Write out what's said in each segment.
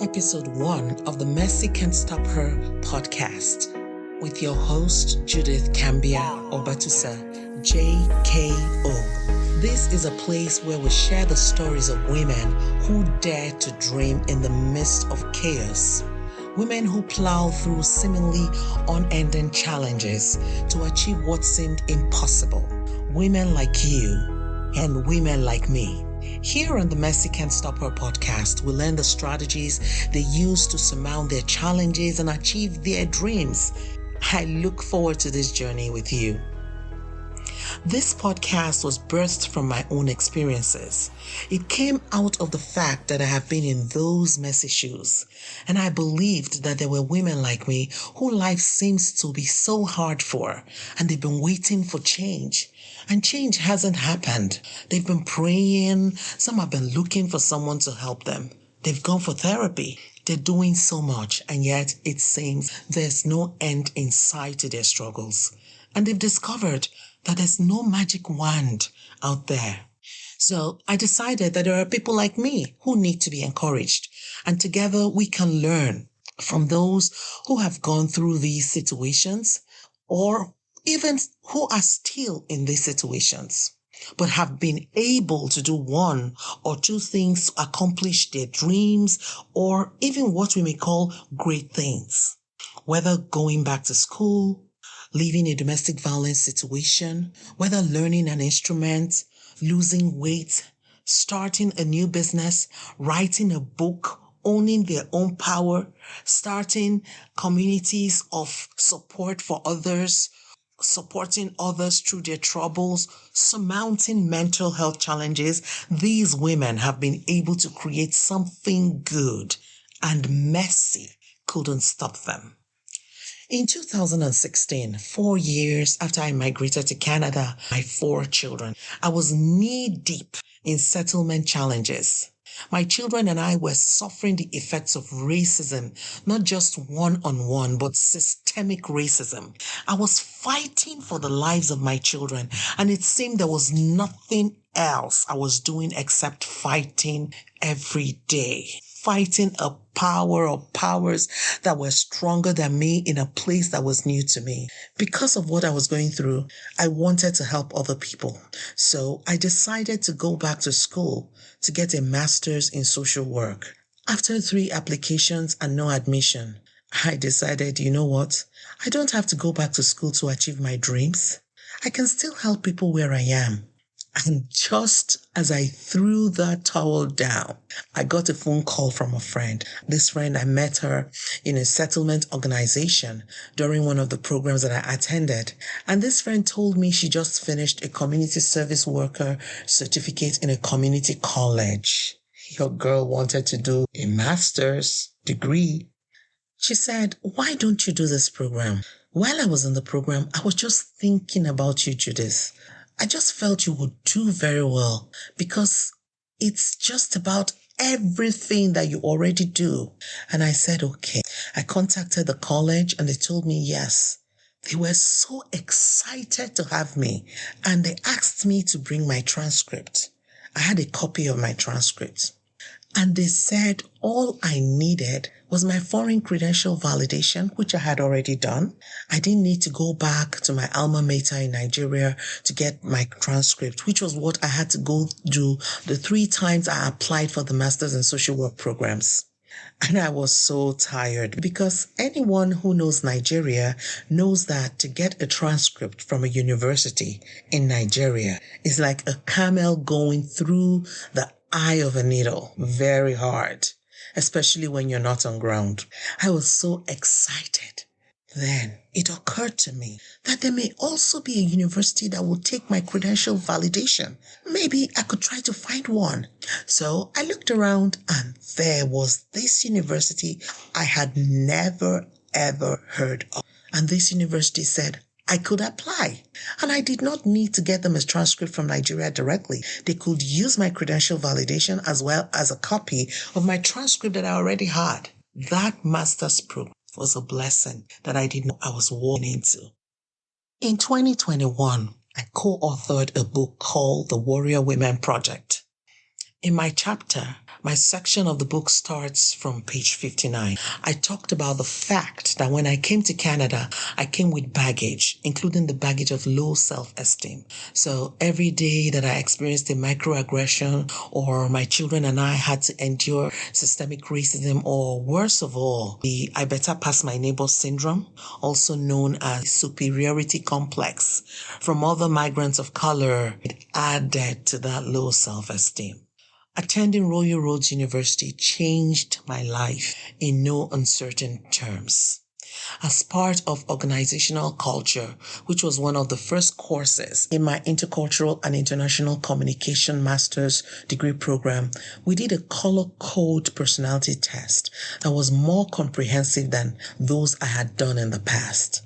episode 1 of the Mercy Can't Stop Her podcast with your host, Judith Kambia Obatusa, JKO. This is a place where we share the stories of women who dare to dream in the midst of chaos. Women who plow through seemingly unending challenges to achieve what seemed impossible. Women like you and women like me. Here on the Mercy Can't Stop Her podcast, we learn the strategies they use to surmount their challenges and achieve their dreams. I look forward to this journey with you. This podcast was birthed from my own experiences. It came out of the fact that I have been in those messy shoes, and I believed that there were women like me who life seems to be so hard for, and they've been waiting for change. And change hasn't happened. They've been praying. Some have been looking for someone to help them. They've gone for therapy. They're doing so much, and yet it seems there's no end in sight to their struggles. And they've discovered that there's no magic wand out there. So I decided that there are people like me who need to be encouraged. And together we can learn from those who have gone through these situations, or even who are still in these situations, but have been able to do one or two things to accomplish their dreams, or even what we may call great things. Whether going back to school, leaving a domestic violence situation, whether learning an instrument, losing weight, starting a new business, writing a book, owning their own power, starting communities of support for others, supporting others through their troubles, surmounting mental health challenges. These women have been able to create something good, and mercy couldn't stop them. In 2016, 4 years after I migrated to Canada, my 4 children, I was knee-deep in settlement challenges. My children and I were suffering the effects of racism, not just one-on-one, but systemic racism. I was fighting for the lives of my children, and it seemed there was nothing else I was doing except fighting every day. Fighting a power or powers that were stronger than me in a place that was new to me. Because of what I was going through, I wanted to help other people. So I decided to go back to school to get a master's in social work. After 3 applications and no admission, I decided, you know what? I don't have to go back to school to achieve my dreams. I can still help people where I am. And just as I threw that towel down, I got a phone call from a friend. This friend, I met her in a settlement organization during one of the programs that I attended. And this friend told me she just finished a community service worker certificate in a community college. Your girl wanted to do a master's degree. She said, why don't you do this program? While I was in the program, I was just thinking about you, Judith. I just felt you would do very well because it's just about everything that you already do. And I said, okay. I contacted the college and they told me yes. They were so excited to have me, and they asked me to bring my transcript. I had a copy of my transcript. And they said all I needed was my foreign credential validation, which I had already done. I didn't need to go back to my alma mater in Nigeria to get my transcript, which was what I had to go do the 3 times I applied for the Masters in Social Work programs. And I was so tired because anyone who knows Nigeria knows that to get a transcript from a university in Nigeria is like a camel going through the eye of a needle. Very hard, especially when you're not on ground. I was so excited. Then it occurred to me that there may also be a university that will take my credential validation. Maybe I could try to find one. So I looked around and there was this university I had never ever heard of. And this university said I could apply. And I did not need to get them a transcript from Nigeria directly. They could use my credential validation as well as a copy of my transcript that I already had. That master's program was a blessing that I didn't know I was walking into. In 2021, I co-authored a book called The Warrior Women Project. In my chapter, My section of the book starts from page 59. I talked about the fact that when I came to Canada, I came with baggage, including the baggage of low self-esteem. So every day that I experienced a microaggression, or my children and I had to endure systemic racism, or worse of all, the I better pass my neighbor syndrome, also known as superiority complex, from other migrants of color, it added to that low self-esteem. Attending Royal Roads University changed my life in no uncertain terms. As part of organizational culture, which was one of the first courses in my intercultural and international communication master's degree program, we did a color code personality test that was more comprehensive than those I had done in the past.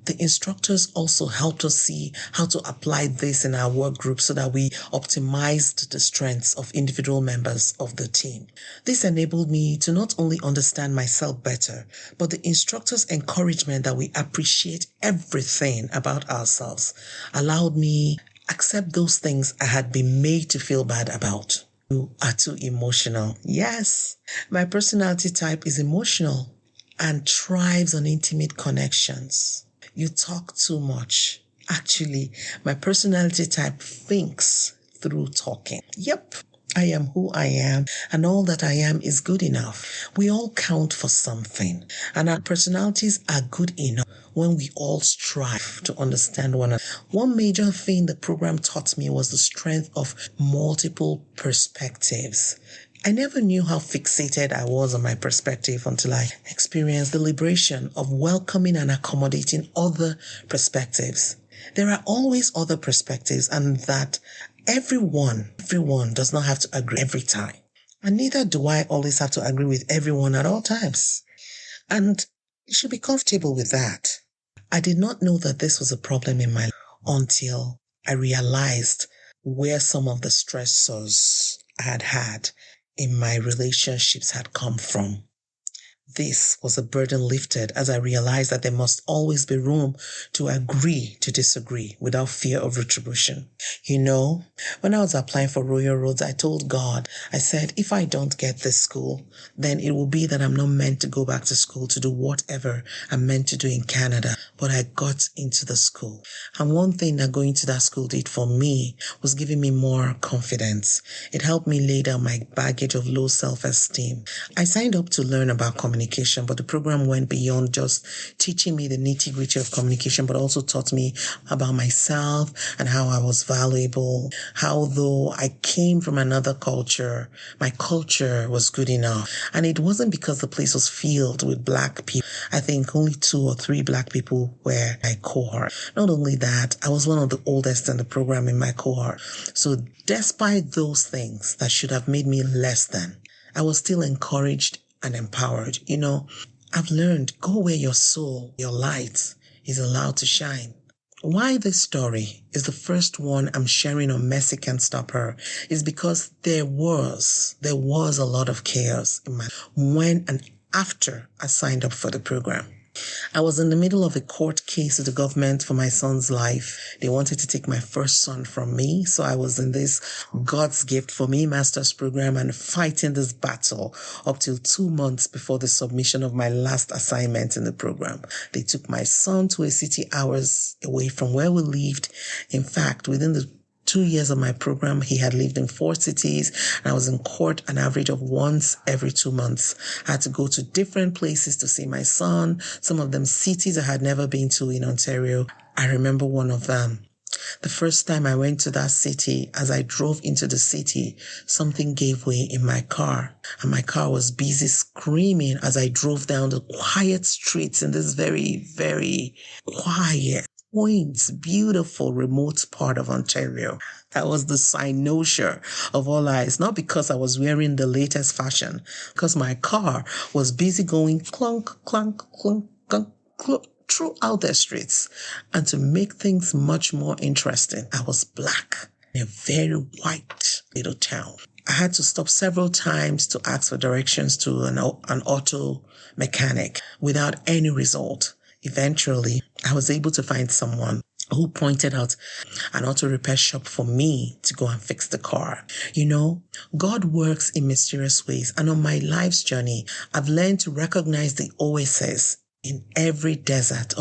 The instructors also helped us see how to apply this in our work group so that we optimized the strengths of individual members of the team. This enabled me to not only understand myself better, but the instructors' encouragement that we appreciate everything about ourselves allowed me accept those things I had been made to feel bad about. You are too emotional. Yes, my personality type is emotional and thrives on intimate connections. You talk too much. Actually, my personality type thinks through talking. Yep, I am who I am, and all that I am is good enough. We all count for something, and our personalities are good enough when we all strive to understand one another. One major thing the program taught me was the strength of multiple perspectives. I never knew how fixated I was on my perspective until I experienced the liberation of welcoming and accommodating other perspectives. There are always other perspectives, and that everyone does not have to agree every time. And neither do I always have to agree with everyone at all times. And you should be comfortable with that. I did not know that this was a problem in my life until I realized where some of the stressors I had had in my relationships had come from. This was a burden lifted as I realized that there must always be room to agree to disagree without fear of retribution. You know, when I was applying for Royal Roads, I told God, I said, if I don't get this school, then it will be that I'm not meant to go back to school to do whatever I'm meant to do in Canada. But I got into the school. And one thing that going to that school did for me was giving me more confidence. It helped me lay down my baggage of low self-esteem. I signed up to learn about communication, but the program went beyond just teaching me the nitty-gritty of communication, but also taught me about myself and how I was valuable, how though I came from another culture, my culture was good enough. And it wasn't because the place was filled with Black people. I think only 2 or 3 Black people were my cohort. Not only that, I was one of the oldest in the program in my cohort. So despite those things that should have made me less than, I was still encouraged and empowered. You know, I've learned, go where your soul, your light is allowed to shine. Why this story is the first one I'm sharing on Mercy Can't Stop Her is because there was a lot of chaos in my when and after I signed up for the program. I was in the middle of a court case with the government for my son's life. They wanted to take my first son from me. So I was in this God's gift for me master's program and fighting this battle up till 2 months before the submission of my last assignment in the program. They took my son to a city hours away from where we lived. In fact, within the 2 years of my program, he had lived in 4 cities, and I was in court an average of once every 2 months. I had to go to different places to see my son, some of them cities I had never been to in Ontario. I remember one of them. The first time I went to that city, as I drove into the city, something gave way in my car, and my car was busy screaming as I drove down the quiet streets in this very, very quiet, quaint, beautiful, remote part of Ontario. That was the cynosure of all eyes, not because I was wearing the latest fashion, because my car was busy going clunk, clunk, clunk, clunk, clunk throughout the streets. And to make things much more interesting, I was Black in a very white little town. I had to stop several times to ask for directions to an auto mechanic without any result. Eventually, I was able to find someone. who pointed out an auto repair shop for me to go and fix the car. God works in mysterious ways, and on my life's journey, I've learned to recognize the oases in every desert.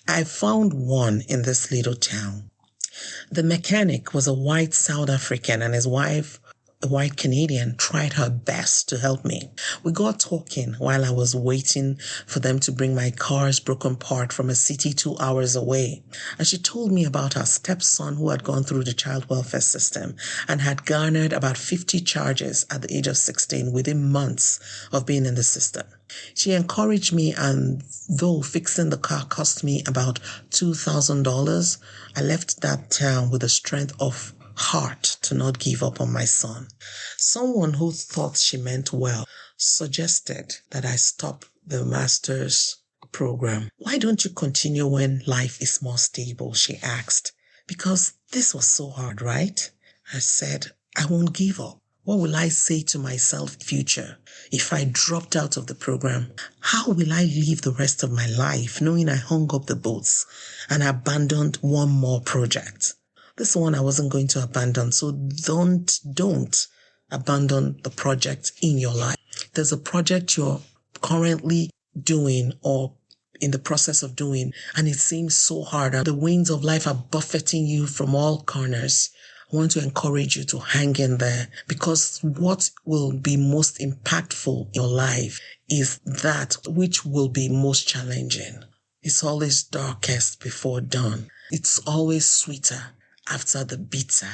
I found one in this little town. The mechanic was a white South African, and his wife, a white Canadian, tried her best to help me. We got talking while I was waiting for them to bring my car's broken part from a city 2 hours away. And she told me about her stepson who had gone through the child welfare system and had garnered about 50 charges at the age of 16 within months of being in the system. She encouraged me, and though fixing the car cost me about $2,000, I left that town with the strength of heart to not give up on my son. Someone who thought she meant well suggested that I stop the master's program. Why don't you continue when life is more stable? She asked. Because this was so hard, right? I said, I won't give up. What will I say to myself in the future? If I dropped out of the program, how will I live the rest of my life knowing I hung up the boats and abandoned one more project? This one I wasn't going to abandon, so don't abandon the project in your life. There's a project you're currently doing or in the process of doing, and it seems so hard, and the winds of life are buffeting you from all corners. I want to encourage you to hang in there, because what will be most impactful in your life is that which will be most challenging. It's always darkest before dawn. It's always sweeter after the bitter.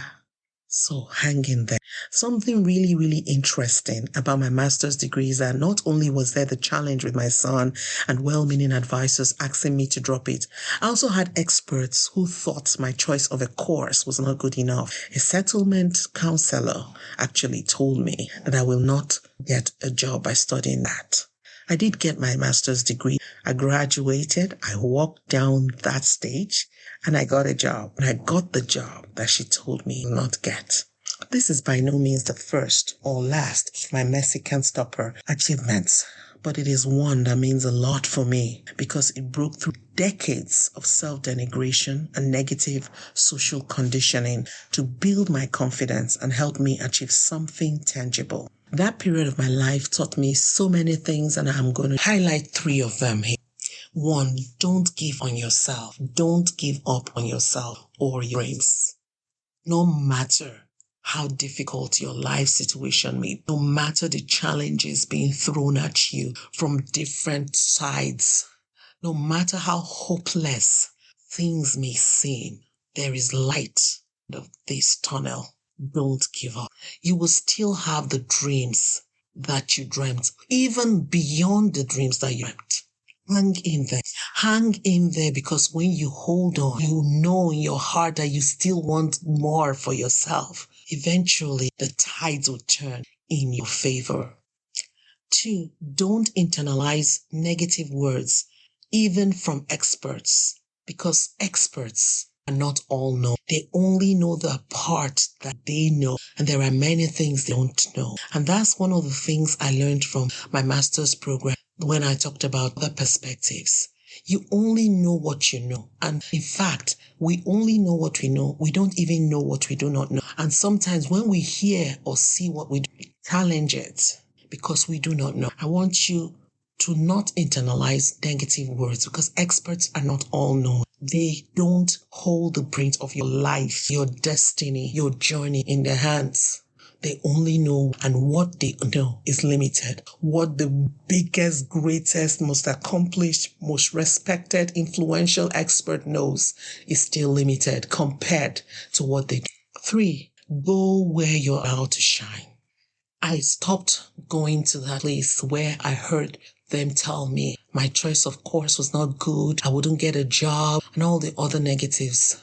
So hang in there. Something really, really interesting about my master's degree is that not only was there the challenge with my son and well-meaning advisors asking me to drop it, I also had experts who thought my choice of a course was not good enough. A settlement counselor actually told me that I will not get a job by studying that. I did get my master's degree. I graduated. I walked down that stage and I got a job. And I got the job that she told me not to get. This is by no means the first or last of my Mercy Can't Stop Her achievements, but it is one that means a lot for me because it broke through decades of self-denigration and negative social conditioning to build my confidence and help me achieve something tangible. That period of my life taught me so many things, and I'm going to highlight 3 of them here. 1, don't give on yourself. Don't give up on yourself or your dreams. No matter how difficult your life situation may be, no matter the challenges being thrown at you from different sides, no matter how hopeless things may seem, there is light of this tunnel. Don't give up. You will still have the dreams that you dreamt, even beyond the dreams that you dreamt. Hang in there. Hang in there, because when you hold on, you know in your heart that you still want more for yourself. Eventually, the tides will turn in your favor. 2, don't internalize negative words, even from experts, because experts are not all know. They only know the part that they know, and there are many things they don't know. And that's one of the things I learned from my master's program when I talked about the perspectives. You only know what you know. And in fact, we only know what we know. We don't even know what we do not know. And sometimes when we hear or see what we do, challenge it because we do not know. I want you to not internalize negative words, because experts are not all known. They don't hold the print of your life, your destiny, your journey in their hands. They only know, and what they know is limited. What the biggest, greatest, most accomplished, most respected, influential expert knows is still limited compared to what they do. 3, go where you're allowed to shine. I stopped going to that place where I heard them tell me my choice of course was not good, I wouldn't get a job, and all the other negatives.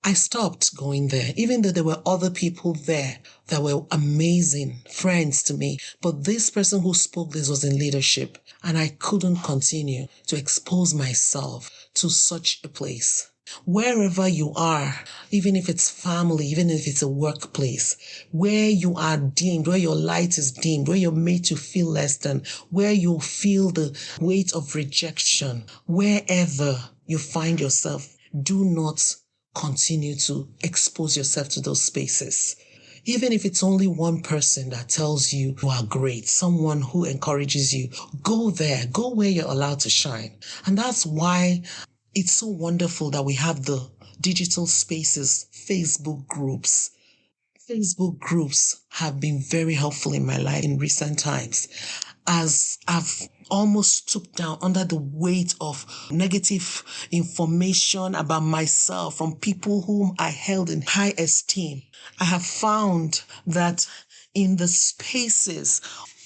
I stopped going there, even though there were other people there that were amazing friends to me. But this person who spoke this was in leadership, and I couldn't continue to expose myself to such a place. Wherever you are, even if it's family, even if it's a workplace, where you are deemed, where your light is deemed, where you're made to feel less than, where you feel the weight of rejection, wherever you find yourself, do not continue to expose yourself to those spaces. Even if it's only one person that tells you you are great, someone who encourages you, go there, go where you're allowed to shine. And that's why it's so wonderful that we have the digital spaces, Facebook groups. Facebook groups have been very helpful in my life in recent times, as I've almost stooped down under the weight of negative information about myself from people whom I held in high esteem. I have found that in the spaces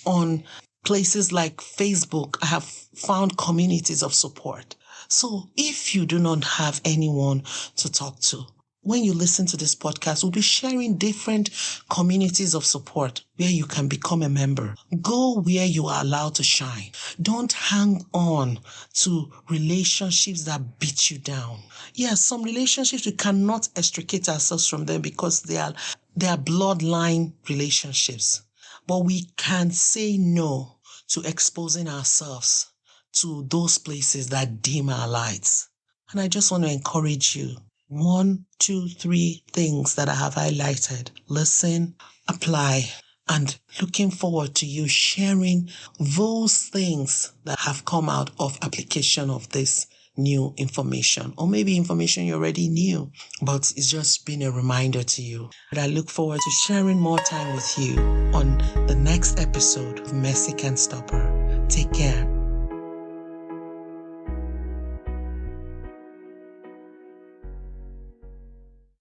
on places like Facebook, I have found communities of support. So if you do not have anyone to talk to, when you listen to this podcast, we'll be sharing different communities of support where you can become a member. Go where you are allowed to shine. Don't hang on to relationships that beat you down. Yes, some relationships we cannot extricate ourselves from them because they are bloodline relationships. But we can say no to exposing ourselves to those places that dim our lights. And I just want to encourage you. 1, 2, 3 things that I have highlighted. Listen, apply, and looking forward to you sharing those things that have come out of application of this new information, or maybe information you already knew, but it's just been a reminder to you. But I look forward to sharing more time with you on the next episode of Mercy Can't Stop Her. Take care.